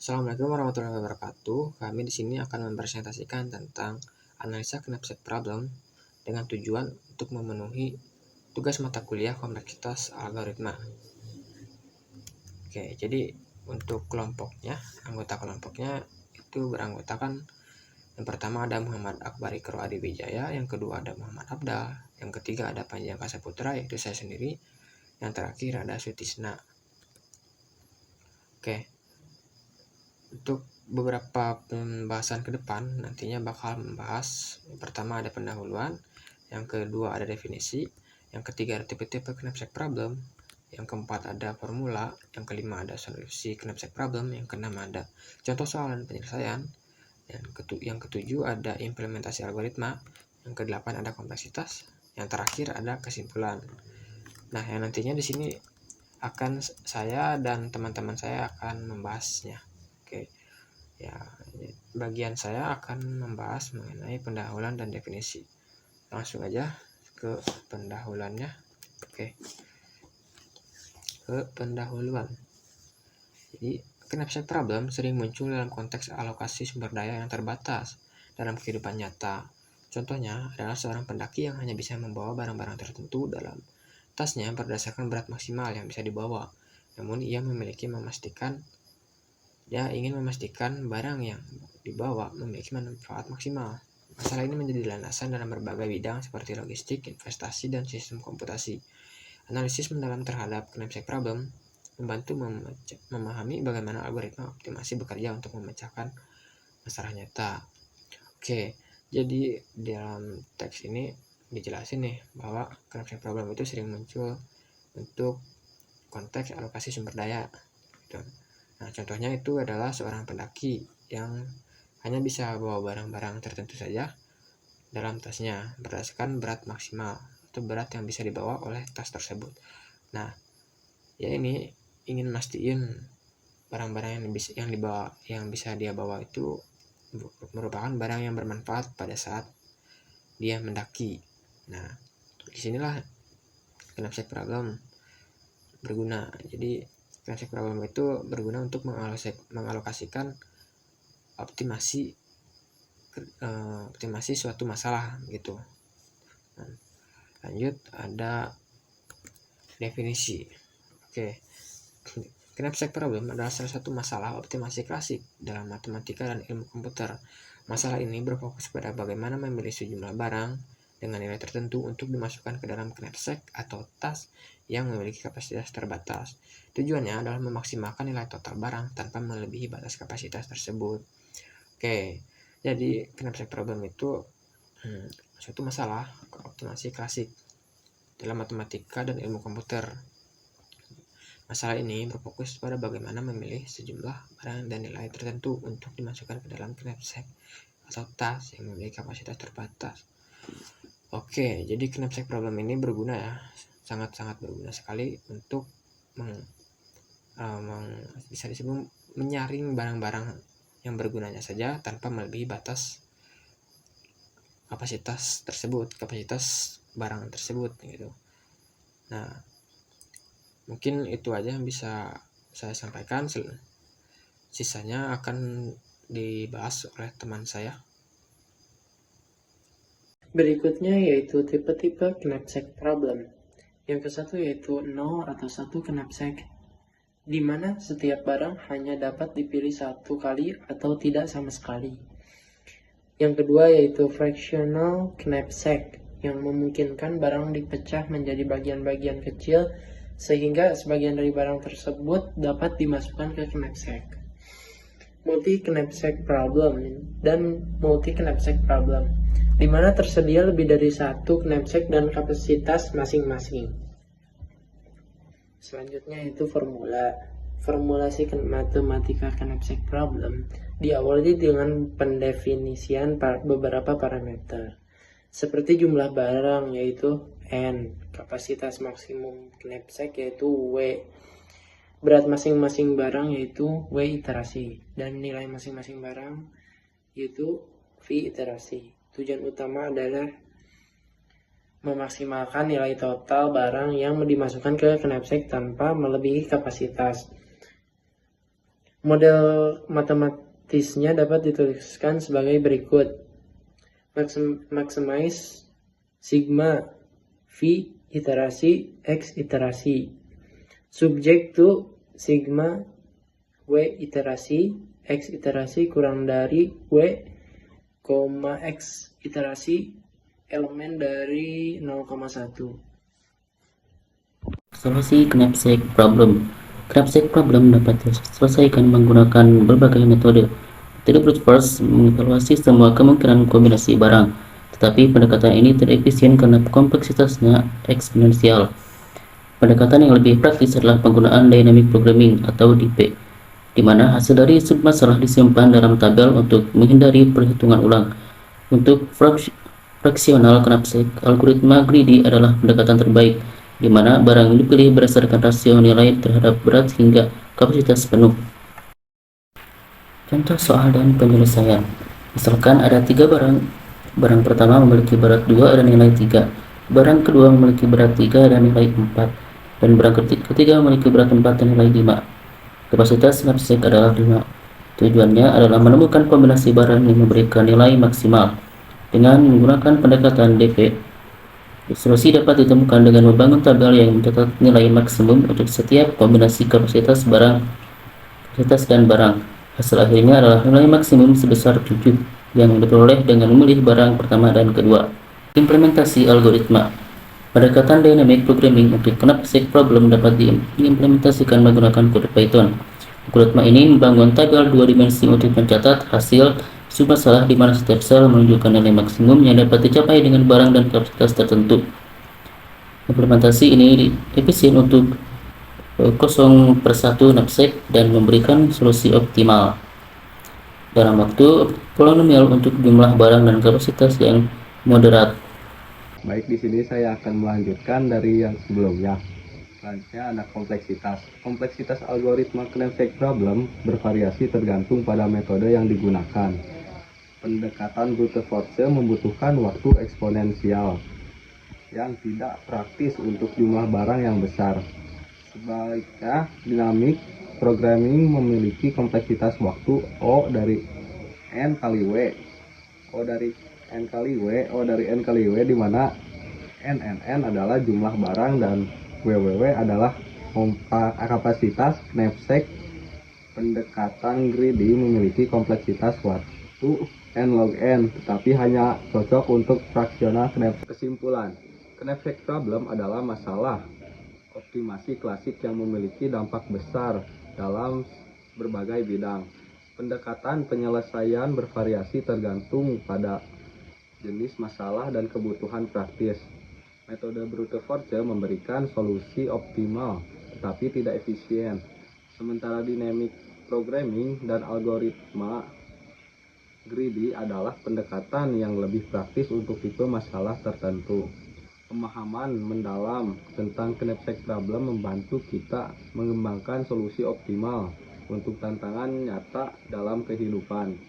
Assalamualaikum warahmatullahi wabarakatuh. Kami di sini akan mempresentasikan tentang analisa knapsack problem dengan tujuan untuk memenuhi tugas mata kuliah kompleksitas algoritma. Oke, jadi untuk anggota kelompoknya itu beranggotakan yang pertama ada Muhammad Akbar Ikro Adi Wijaya, yang kedua ada Muhammad Abdal, yang ketiga ada Panji Angkasa yaitu saya sendiri, yang terakhir ada Sutisna. Oke. Untuk beberapa pembahasan ke depan nantinya bakal membahas yang pertama ada pendahuluan, yang kedua ada definisi, yang ketiga ada tipe-tipe knapsack problem, yang keempat ada formula, yang kelima ada solusi knapsack problem, yang keenam ada contoh soal dan penyelesaian, yang ketujuh ada implementasi algoritma, yang kedelapan ada kompleksitas, yang terakhir ada kesimpulan. Nah, yang nantinya di sini akan saya dan teman-teman saya akan membahasnya. Oke, ya, bagian saya akan membahas mengenai pendahuluan dan definisi. Langsung aja ke pendahuluannya. Oke, ke pendahuluan. Jadi, knapsack problem sering muncul dalam konteks alokasi sumber daya yang terbatas dalam kehidupan nyata. Contohnya adalah seorang pendaki yang hanya bisa membawa barang-barang tertentu dalam tasnya berdasarkan berat maksimal yang bisa dibawa. Namun ia ingin memastikan barang yang dibawa memiliki manfaat maksimal. Masalah ini menjadi landasan dalam berbagai bidang seperti logistik, investasi, dan sistem komputasi. Analisis mendalam terhadap knapsack problem membantu memahami bagaimana algoritma optimasi bekerja untuk memecahkan masalah nyata. Oke, jadi dalam teks ini dijelasin nih bahwa knapsack problem itu sering muncul untuk konteks alokasi sumber daya gitu. Nah, contohnya itu adalah seorang pendaki yang hanya bisa bawa barang-barang tertentu saja dalam tasnya berdasarkan berat maksimal atau berat yang bisa dibawa oleh tas tersebut. Nah, ya ini ingin mastiin barang-barang yang bisa dia bawa itu merupakan barang yang bermanfaat pada saat dia mendaki. Nah, disinilah knapsack problem berguna. Jadi knapsack problem itu berguna untuk mengalokasikan optimasi suatu masalah gitu. Nah, lanjut ada definisi. Oke, knapsack problem adalah salah satu masalah optimasi klasik dalam matematika dan ilmu komputer. Masalah ini berfokus pada bagaimana memilih sejumlah barang dengan nilai tertentu untuk dimasukkan ke dalam knapsack atau tas yang memiliki kapasitas terbatas. Tujuannya adalah memaksimalkan nilai total barang tanpa melebihi batas kapasitas tersebut. Oke, jadi knapsack problem itu suatu masalah optimasi klasik dalam matematika dan ilmu komputer. Masalah ini berfokus pada bagaimana memilih sejumlah barang dan nilai tertentu untuk dimasukkan ke dalam knapsack atau tas yang memiliki kapasitas terbatas. Oke, jadi knapsack problem ini berguna ya, sangat-sangat berguna sekali untuk bisa disebut menyaring barang-barang yang bergunanya saja tanpa melebihi batas kapasitas barang tersebut gitu. Nah, mungkin itu aja yang bisa saya sampaikan. Sisanya akan dibahas oleh teman saya. Berikutnya yaitu tipe-tipe knapsack problem. Yang ke satu yaitu 0 atau 1 knapsack, di mana setiap barang hanya dapat dipilih satu kali atau tidak sama sekali. Yang kedua yaitu fractional knapsack, yang memungkinkan barang dipecah menjadi bagian-bagian kecil sehingga sebagian dari barang tersebut dapat dimasukkan ke knapsack. Multi knapsack problem dan multi knapsack problem, di mana tersedia lebih dari satu knapsack dan kapasitas masing-masing. Selanjutnya itu formulasi matematika knapsack problem diawali dengan pendefinisian beberapa parameter seperti jumlah barang yaitu N, kapasitas maksimum knapsack yaitu W, berat masing-masing barang yaitu W iterasi, dan nilai masing-masing barang yaitu V iterasi. Tujuan utama adalah memaksimalkan nilai total barang yang dimasukkan ke knapsack tanpa melebihi kapasitas. Model matematisnya dapat dituliskan sebagai berikut. Maximize sigma V iterasi X iterasi. Subject to sigma W iterasi X iterasi kurang dari W, X iterasi elemen dari 0,1. Solusi knapsack problem. Knapsack problem dapat diselesaikan menggunakan berbagai metode. Metode brute force mengevaluasi semua kemungkinan kombinasi barang, tetapi pendekatan ini tidak efisien karena kompleksitasnya eksponensial. Pendekatan yang lebih praktis adalah penggunaan dynamic programming atau DP, di mana hasil dari submasalah disimpan dalam tabel untuk menghindari perhitungan ulang. Untuk fraksional knapsack, algoritma greedy adalah pendekatan terbaik, di mana barang yang dipilih berdasarkan rasio nilai terhadap berat hingga kapasitas penuh. Contoh soal dan penyelesaian. Misalkan ada 3 barang. Barang pertama memiliki berat 2 dan nilai 3. Barang kedua memiliki berat 3 dan nilai 4. Dan barang ketiga memiliki berat 4 dan nilai 5. Kapasitas knapsack adalah 5. Tujuannya adalah menemukan kombinasi barang yang memberikan nilai maksimal. Dengan menggunakan pendekatan DP, solusi dapat ditemukan dengan membangun tabel yang mencatat nilai maksimum untuk setiap kombinasi kapasitas dan barang. Hasil akhirnya adalah nilai maksimum sebesar 7 yang diperoleh dengan memilih barang pertama dan kedua. Implementasi algoritma. Pendekatan dynamic programming untuk knapsack problem dapat diimplementasikan menggunakan kode Python. Algoritma ini membangun tabel 2 dimensi untuk mencatat hasil submasalah di mana setiap sel menunjukkan nilai maksimum yang dapat dicapai dengan barang dan kapasitas tertentu. Implementasi ini efisien untuk 0/1 knapsack dan memberikan solusi optimal dalam waktu polinomial untuk jumlah barang dan kapasitas yang moderat. Baik, di sini saya akan melanjutkan dari yang sebelumnya. Selanjutnya ada kompleksitas. Kompleksitas algoritma knapsack problem bervariasi tergantung pada metode yang digunakan. Pendekatan brute force membutuhkan waktu eksponensial yang tidak praktis untuk jumlah barang yang besar. Sebaliknya, dynamic programming memiliki kompleksitas waktu O dari N kali W. O dari N kali W, di mana N adalah jumlah barang dan WWW adalah kapasitas knapsack. Pendekatan greedy memiliki kompleksitas waktu N log N, tetapi hanya cocok untuk fraksional knapsack. Kesimpulan, knapsack problem adalah masalah optimasi klasik yang memiliki dampak besar dalam berbagai bidang. Pendekatan penyelesaian bervariasi tergantung pada jenis masalah dan kebutuhan praktis. Metode brute force memberikan solusi optimal tetapi tidak efisien. Sementara dynamic programming dan algoritma greedy adalah pendekatan yang lebih praktis untuk tipe masalah tertentu. Pemahaman mendalam tentang knapsack problem membantu kita mengembangkan solusi optimal untuk tantangan nyata dalam kehidupan.